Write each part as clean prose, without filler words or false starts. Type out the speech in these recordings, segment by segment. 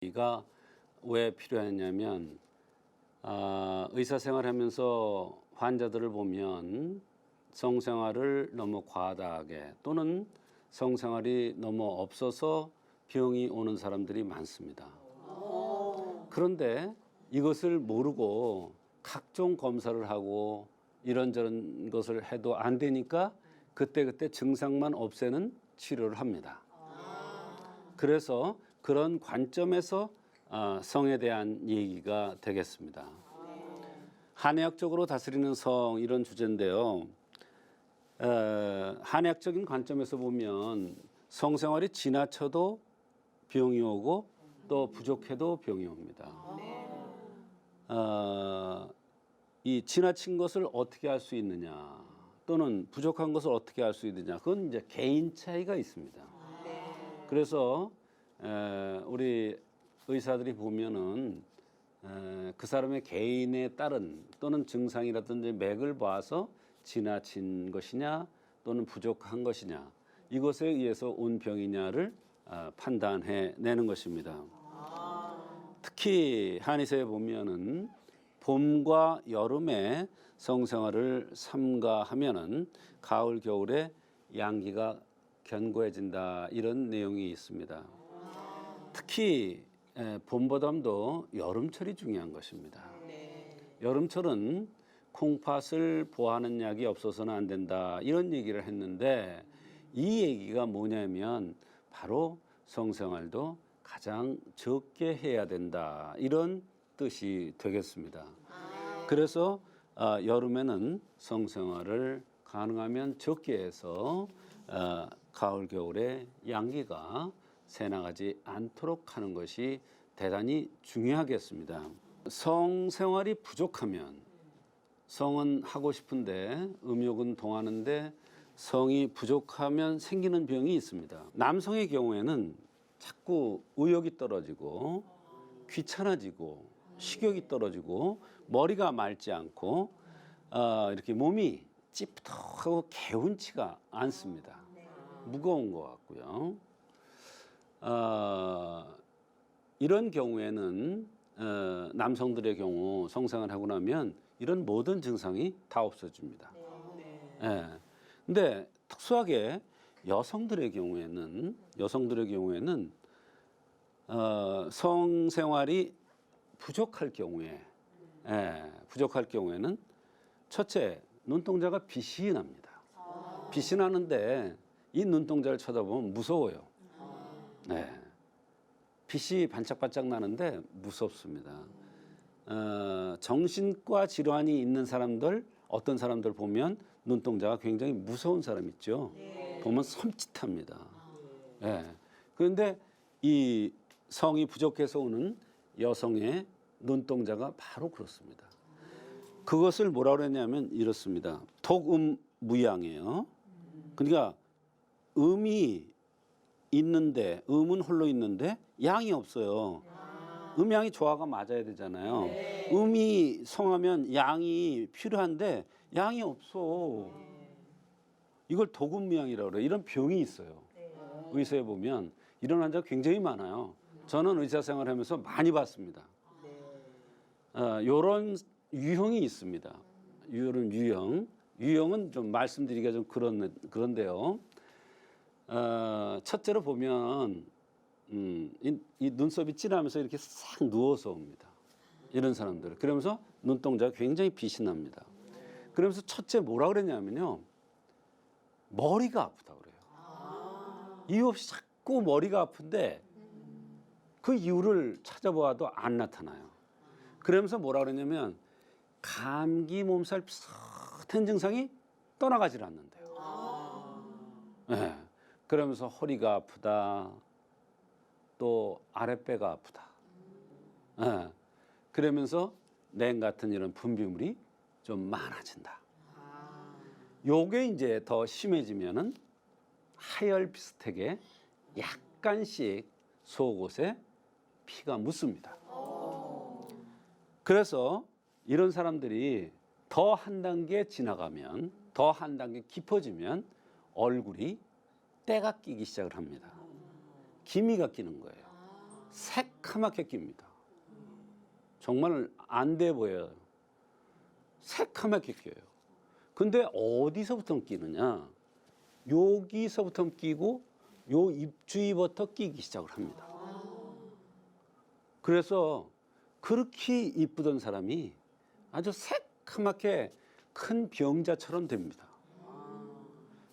이가 왜 필요했냐면 의사 생활하면서 환자들을 보면 성생활을 너무 과다하게 또는 성생활이 너무 없어서 병이 오는 사람들이 많습니다. 그런데 이것을 모르고 각종 검사를 하고 이런저런 것을 해도 안 되니까 그때그때 증상만 없애는 치료를 합니다. 그래서 그런 관점에서 성에 대한 얘기가 되겠습니다. 한의학적으로 다스리는 성 이런 주제인데요. 한의학적인 관점에서 보면 성생활이 지나쳐도 병이 오고 또 부족해도 병이 옵니다. 이 지나친 것을 어떻게 할 수 있느냐 또는 부족한 것을 어떻게 할 수 있느냐 그건 이제 개인 차이가 있습니다. 그래서 우리 의사들이 보면은 그 사람의 개인에 따른 또는 증상이라든지 맥을 봐서 지나친 것이냐 또는 부족한 것이냐 이것에 의해서 온 병이냐를 판단해 내는 것입니다. 특히 한의사에 보면은 봄과 여름에 성생활을 삼가하면은 가을 겨울에 양기가 견고해진다 이런 내용이 있습니다. 특히 봄보다도 여름철이 중요한 것입니다. 여름철은 콩팥을 보하는 약이 없어서는 안 된다 이런 얘기를 했는데 이 얘기가 뭐냐면 바로 성생활도 가장 적게 해야 된다 이런 뜻이 되겠습니다. 그래서 여름에는 성생활을 가능하면 적게 해서 가을 겨울에 양기가 새나가지 않도록 하는 것이 대단히 중요하겠습니다. 성생활이 부족하면 성은 하고 싶은데 음욕은 동하는데 성이 부족하면 생기는 병이 있습니다. 남성의 경우에는 자꾸 의욕이 떨어지고 귀찮아지고 식욕이 떨어지고 머리가 맑지 않고 이렇게 몸이 찌뿌덕하고 개운치가 않습니다. 무거운 것 같고요. 이런 경우에는 남성들의 경우 성생활을 하고 나면 이런 모든 증상이 다 없어집니다. 근데 특수하게 여성들의 경우에는 성생활이 부족할 경우에는 첫째 눈동자가 빛이 납니다. 빛이 나는데 이 눈동자를 쳐다보면 무서워요. 빛이 반짝반짝 나는데 무섭습니다. 정신과 질환이 있는 사람들, 어떤 사람들 보면 눈동자가 굉장히 무서운 사람 있죠. 보면 섬찟합니다. 그런데 이 성이 부족해서 오는 여성의 눈동자가 바로 그렇습니다. 그것을 뭐라 그랬냐면 이렇습니다. 독음무양이에요. 그러니까 음이 있는데 음은 홀로 있는데 양이 없어요. 음양이 조화가 맞아야 되잖아요. 음이 성하면 양이 필요한데 양이 없어. 이걸 독음무양이라고 그래요. 이런 병이 있어요. 의사에 보면 이런 환자가 굉장히 많아요. 저는 의사 생활하면서 많이 봤습니다. 이런 유형이 있습니다. 이런 유형은 좀 말씀드리기가 좀 그런데요. 첫째로 보면 이 눈썹이 진하면서 이렇게 싹 누워서 옵니다. 이런 사람들. 그러면서 눈동자가 굉장히 빛이 납니다. 그러면서 첫째 뭐라 그랬냐면요. 머리가 아프다 그래요. 이유 없이 자꾸 머리가 아픈데 그 이유를 찾아보아도 안 나타나요. 그러면서 뭐라 그랬냐면 감기 몸살 비슷한 증상이 떠나가질 않는데요. 그러면서 허리가 아프다. 또 아랫배가 아프다. 그러면서 냉 같은 이런 분비물이 좀 많아진다. 요게 이제 더 심해지면은 하열 비슷하게 약간씩 속옷에 피가 묻습니다. 그래서 이런 사람들이 더 한 단계 지나가면, 더 한 단계 깊어지면 얼굴이 때가 끼기 시작을 합니다. 기미가 끼는 거예요. 새카맣게 낍니다. 정말 안 돼 보여요. 새카맣게 껴요. 근데 어디서부터 끼느냐? 여기서부터 끼고 요 입주위부터 끼기 시작을 합니다. 그래서 그렇게 이쁘던 사람이 아주 새카맣게 큰 병자처럼 됩니다.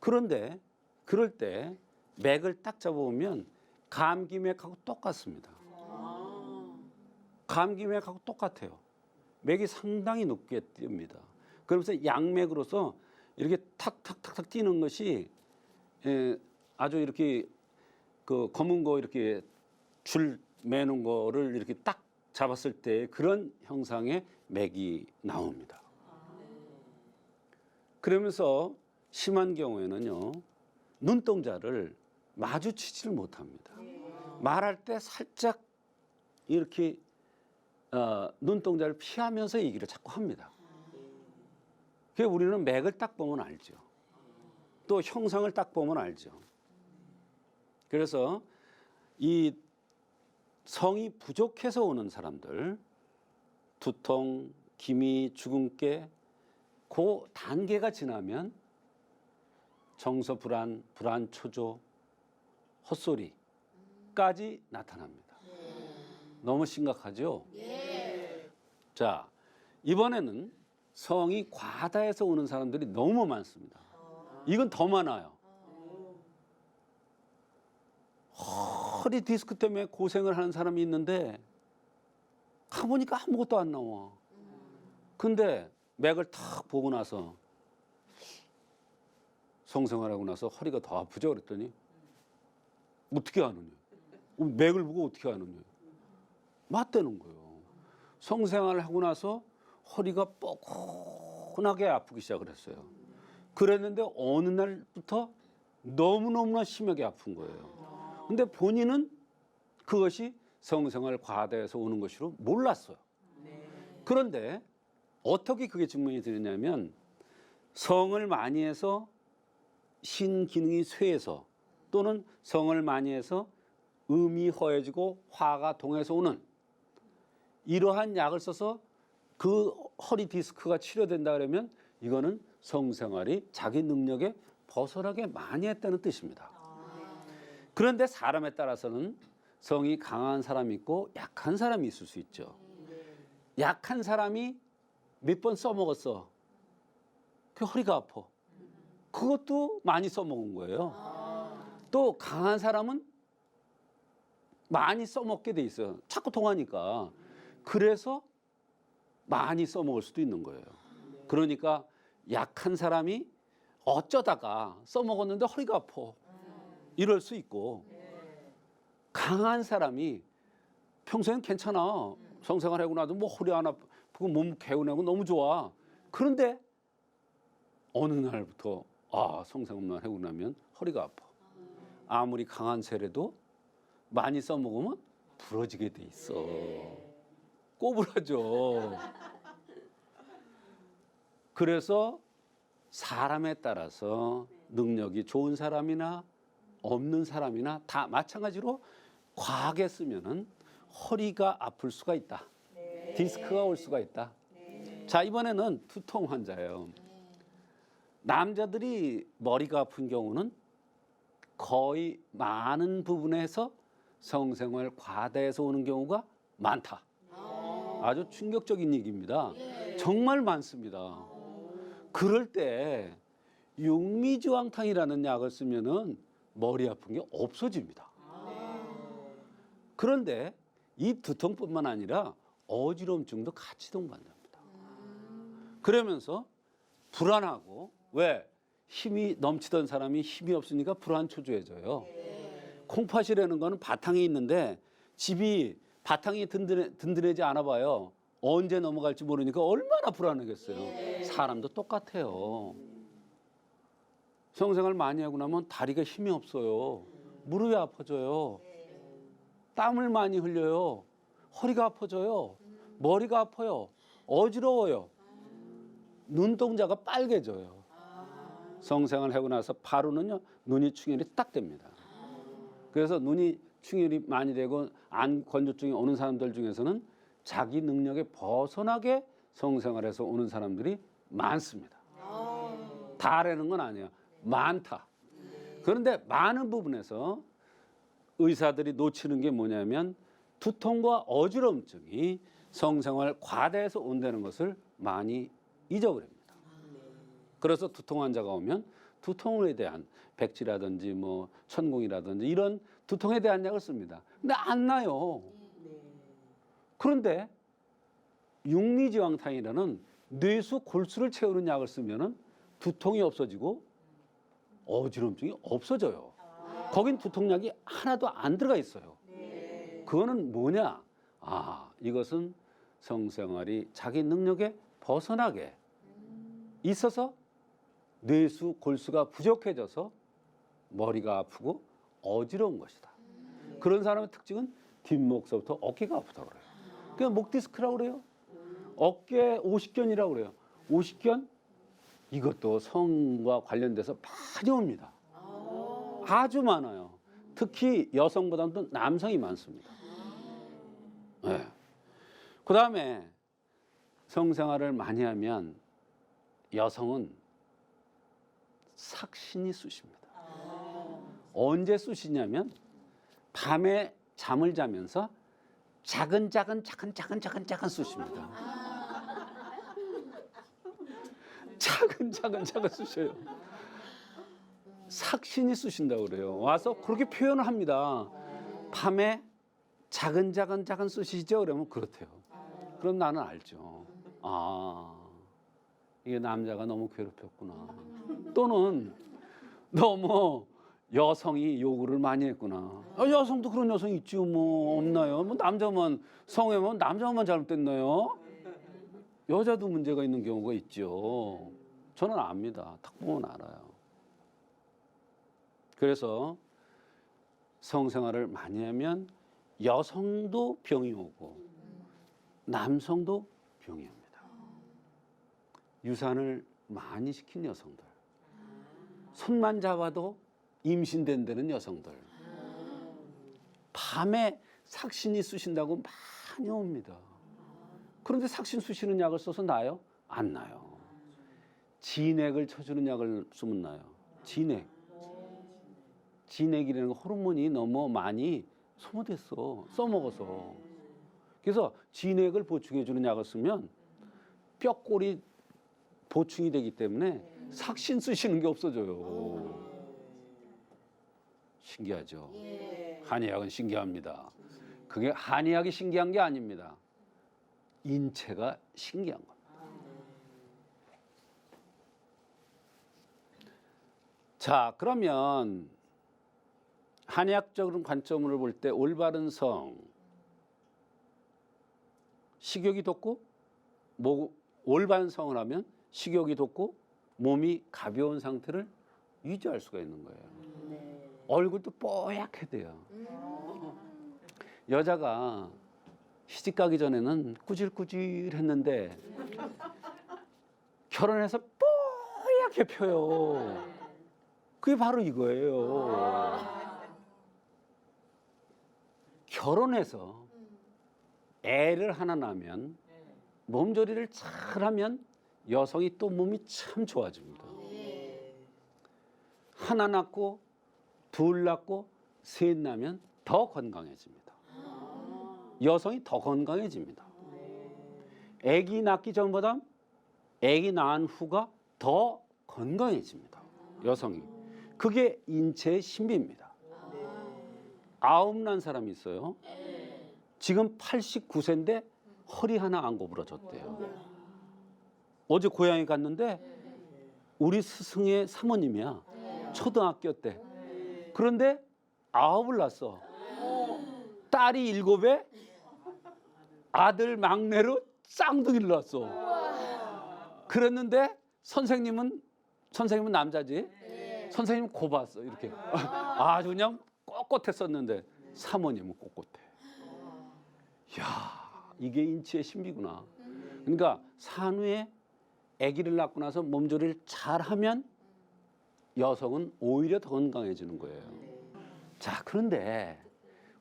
그런데 그럴 때 맥을 딱 잡아보면 감기맥하고 똑같습니다. 감기맥하고 똑같아요. 맥이 상당히 높게 뜁니다. 그러면서 양맥으로서 이렇게 탁탁탁탁 뛰는 것이 아주 이렇게 그 검은 거 이렇게 줄 매는 거를 이렇게 딱 잡았을 때 그런 형상의 맥이 나옵니다. 그러면서 심한 경우에는요, 눈동자를 마주치지를 못합니다. 말할 때 살짝 이렇게 눈동자를 피하면서 얘기를 자꾸 합니다. 그래서 우리는 맥을 딱 보면 알죠. 또 형상을 딱 보면 알죠. 그래서 이 성이 부족해서 오는 사람들, 두통, 기미, 주근깨, 그 단계가 지나면 정서 불안, 불안 초조, 헛소리까지 나타납니다. 너무 심각하죠? 자, 이번에는 성이 과다해서 오는 사람들이 너무 많습니다. 이건 더 많아요. 허리 디스크 때문에 고생을 하는 사람이 있는데 가보니까 아무것도 안 나와. 근데 맥을 탁 보고 나서 성생활하고 나서 허리가 더 아프죠? 그랬더니 어떻게 아느냐? 맥을 보고 어떻게 아느냐? 맞다는 거예요. 성생활을 하고 나서 허리가 뻐근하게 아프기 시작을 했어요. 그랬는데 어느 날부터 너무너무나 심하게 아픈 거예요. 근데 본인은 그것이 성생활 과다해서 오는 것으로 몰랐어요. 그런데 어떻게 그게 증명이 되느냐면 성을 많이 해서 신기능이 쇠해서 또는 성을 많이 해서 음이 허해지고 화가 동해서 오는 이러한 약을 써서 그 허리 디스크가 치료된다 그러면 이거는 성생활이 자기 능력에 벗어나게 많이 했다는 뜻입니다. 그런데 사람에 따라서는 성이 강한 사람이 있고 약한 사람이 있을 수 있죠. 약한 사람이 몇 번 써먹었어. 그 허리가 아파. 그것도 많이 써먹은 거예요. 또 강한 사람은 많이 써먹게 돼 있어요. 자꾸 통하니까. 그래서 많이 써먹을 수도 있는 거예요. 그러니까 약한 사람이 어쩌다가 써먹었는데 허리가 아파. 이럴 수 있고 강한 사람이 평소엔 괜찮아. 성생활 하고 나도 뭐 허리 안 아프고 몸 개운하고 너무 좋아. 그런데 어느 날부터 성생활만 하고 나면 허리가 아파. 아무리 강한 세례도 많이 써먹으면 부러지게 돼 있어. 꼬부라져. 그래서 사람에 따라서 능력이 좋은 사람이나 없는 사람이나 다 마찬가지로 과하게 쓰면은 허리가 아플 수가 있다. 디스크가 올 수가 있다. 자, 이번에는 두통 환자예요. 남자들이 머리가 아픈 경우는 거의 많은 부분에서 성생활 과다해서 오는 경우가 많다. 아주 충격적인 얘기입니다. 정말 많습니다. 그럴 때 육미지왕탕이라는 약을 쓰면은 머리 아픈 게 없어집니다. 그런데 이 두통뿐만 아니라 어지러움증도 같이 동반됩니다. 그러면서 불안하고 왜? 힘이 넘치던 사람이 힘이 없으니까 불안초조해져요. 콩팥이라는 거는 바탕이 있는데 집이 바탕이 든든하지 않아 봐요. 언제 넘어갈지 모르니까 얼마나 불안하겠어요. 사람도 똑같아요. 성생활 많이 하고 나면 다리가 힘이 없어요. 무릎이 아파져요. 땀을 많이 흘려요. 허리가 아파져요. 머리가 아파요. 어지러워요. 눈동자가 빨개져요. 성생활 하고 나서 바로는요, 눈이 충혈이 딱 됩니다. 그래서 눈이 충혈이 많이 되고 안 건조증이 오는 사람들 중에서는 자기 능력에 벗어나게 성생활에서 오는 사람들이 많습니다. 다라는 건 아니에요. 많다. 그런데 많은 부분에서 의사들이 놓치는 게 뭐냐면 두통과 어지럼증이 성생활 과다해서 온다는 것을 많이 잊어버립니다. 그래서 두통 환자가 오면 두통에 대한 백지라든지 뭐 천공이라든지 이런 두통에 대한 약을 씁니다. 근데 안 나요. 그런데 육리지황탄이라는 뇌수 골수를 채우는 약을 쓰면은 두통이 없어지고 어지럼증이 없어져요. 거긴 두통약이 하나도 안 들어가 있어요. 그거는 뭐냐? 이것은 성생활이 자기 능력에 벗어나게 있어서 뇌수 골수가 부족해져서 머리가 아프고 어지러운 것이다. 그런 사람의 특징은 뒷목서부터 어깨가 아프다고 그래요. 그냥 목 디스크라고 그래요. 어깨 오십견이라고 그래요. 오십견 이것도 성과 관련돼서 많이 옵니다. 아주 많아요. 특히 여성보다도 남성이 많습니다. 네. 그 다음에 성생활을 많이 하면 여성은 삭신이 쑤십니다. 언제 쑤시냐면 밤에 잠을 자면서 작은 쑤십니다. 작은 쑤셔요. 삭신이 쑤신다고 그래요. 와서 그렇게 표현을 합니다. 밤에 작은 쑤시죠? 그러면 그렇대요. 그럼 나는 알죠. 이게 남자가 너무 괴롭혔구나. 또는 너무 여성이 요구를 많이 했구나. 여성도 그런 여성이 있죠. 뭐 없나요? 뭐 남자만 성애면 남자만 잘못됐나요? 여자도 문제가 있는 경우가 있죠. 저는 압니다. 딱 보면 알아요. 그래서 성생활을 많이 하면 여성도 병이 오고 남성도 병이 옵니다. 유산을 많이 시킨 여성들, 손만 잡아도 임신된다는 여성들, 밤에 삭신이 쑤신다고 많이 옵니다. 그런데 삭신 쑤시는 약을 써서 나요? 안 나요. 진액을 쳐주는 약을 쓰면 나요. 진액이라는 호르몬이 너무 많이 소모됐어. 써먹어서. 그래서 진액을 보충해주는 약을 쓰면 뼈골이 보충이 되기 때문에 삭신 쓰시는 게 없어져요. 신기하죠? 한의학은 신기합니다. 그게 한의학이 신기한 게 아닙니다. 인체가 신기한 겁니다. 자, 그러면 한의학적인 관점으로 볼 때 올바른 성, 식욕이 돋고 올바른 성을 하면 식욕이 돋고 몸이 가벼운 상태를 유지할 수가 있는 거예요. 얼굴도 뽀얗게 돼요. 여자가 시집 가기 전에는 꾸질꾸질했는데 결혼해서 뽀얗게 펴요. 그게 바로 이거예요. 결혼해서 애를 하나 낳으면 몸조리를 잘하면 여성이 또 몸이 참 좋아집니다. 하나 낳고 둘 낳고 셋 낳으면 더 건강해집니다. 여성이 더 건강해집니다. 아기 낳기 전보다 아기 낳은 후가 더 건강해집니다. 여성이. 그게 인체의 신비입니다. 9 난 사람이 있어요. 지금 89세인데 허리 하나 안 구부러졌대요. 어제 고향에 갔는데 우리 스승의 사모님이야. 초등학교 때. 그런데 9을 낳았어. 딸이 7에 아들 막내로 쌍둥이를 낳았어. 그랬는데 선생님은 남자지. 선생님은 고봤어. 이렇게. 아주 그냥 꼿꼿했었는데 사모님은 꼿꼿해. 이야, 이게 인체의 신비구나. 그러니까 산후에 아기를 낳고 나서 몸조리를 잘하면 여성은 오히려 더 건강해지는 거예요. 자, 그런데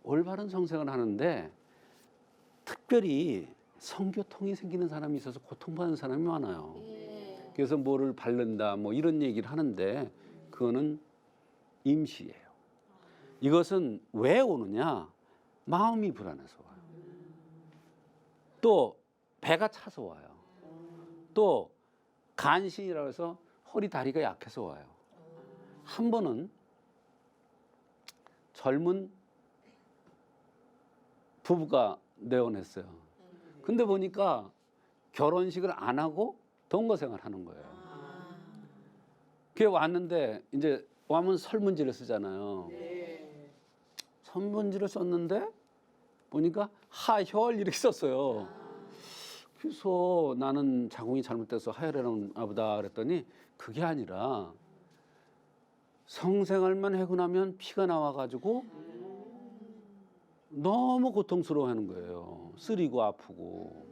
올바른 성생활을 하는데 특별히 성교통이 생기는 사람이 있어서 고통받는 사람이 많아요. 그래서 뭐를 바른다 뭐 이런 얘기를 하는데 그거는 임시예요. 이것은 왜 오느냐? 마음이 불안해서 와요. 또 배가 차서 와요. 또 간신이라고 해서 허리 다리가 약해서 와요. 한 번은 젊은 부부가 내원했어요. 근데 보니까 결혼식을 안 하고 동거생활 하는 거예요. 그게 왔는데 이제 와면 설문지를 쓰잖아요. 설문지를 썼는데 보니까 하혈 이렇게 썼어요. 그래서 나는 자궁이 잘못돼서 하혈이라나 보다 그랬더니 그게 아니라 성생활만 하고 나면 피가 나와가지고 너무 고통스러워하는 거예요. 쓰리고 아프고.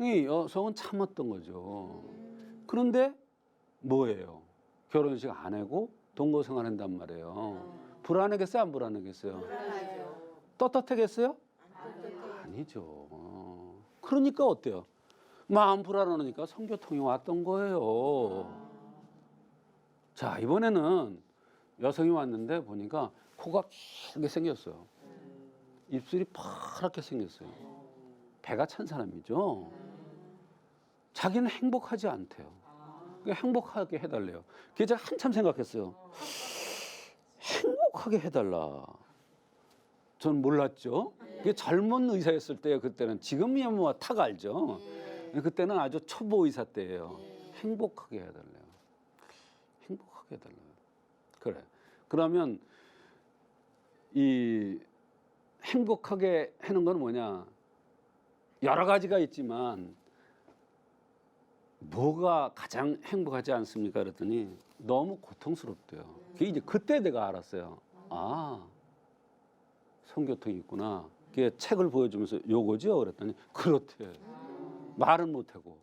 이 여성은 참았던 거죠. 그런데 뭐예요? 결혼식 안 하고 동거생활 한단 말이에요. 불안하겠어요? 안 불안하겠어요? 떳떳하겠어요? 아니죠. 그러니까 어때요? 마음 불안하니까 성교통이 왔던 거예요. 자, 이번에는 여성이 왔는데 보니까 코가 길게 생겼어요. 입술이 파랗게 생겼어요. 배가 찬 사람이죠. 자기는 행복하지 않대요. 행복하게 해달래요. 그래서 제가 한참 생각했어요. 행복하게 해달라. 전 몰랐죠. 그게 젊은 의사였을 때예요. 그때는. 지금이야 뭐 탁 알죠. 그때는 아주 초보 의사 때예요. 행복하게 해달래요. 행복하게 해달래요. 그래. 그러면 이 행복하게 하는 건 뭐냐? 여러 가지가 있지만 뭐가 가장 행복하지 않습니까? 그랬더니 너무 고통스럽대요. 그게 이제 그때 내가 알았어요. 아, 성교통이 있구나. 그게 책을 보여주면서 요거죠? 그랬더니 그렇대. 말은 못하고.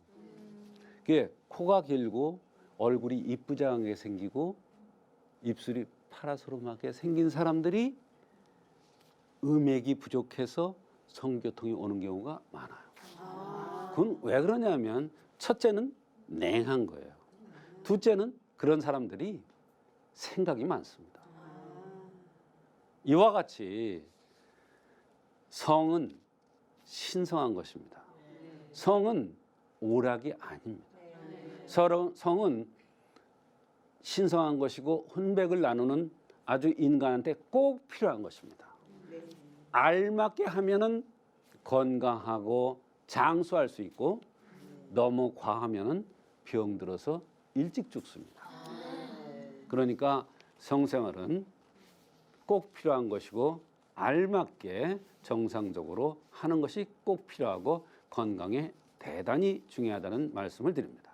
그게 코가 길고 얼굴이 이쁘장하게 생기고 입술이 파라소름하게 생긴 사람들이 음액이 부족해서 성교통이 오는 경우가 많아요. 그건 왜 그러냐면 첫째는 냉한 거예요. 둘째는 그런 사람들이 생각이 많습니다. 이와 같이 성은 신성한 것입니다. 성은 오락이 아닙니다. 성은 신성한 것이고 혼백을 나누는 아주 인간한테 꼭 필요한 것입니다. 알맞게 하면은 건강하고 장수할 수 있고 너무 과하면은 병들어서 일찍 죽습니다. 그러니까 성생활은 꼭 필요한 것이고 알맞게 정상적으로 하는 것이 꼭 필요하고 건강에 대단히 중요하다는 말씀을 드립니다.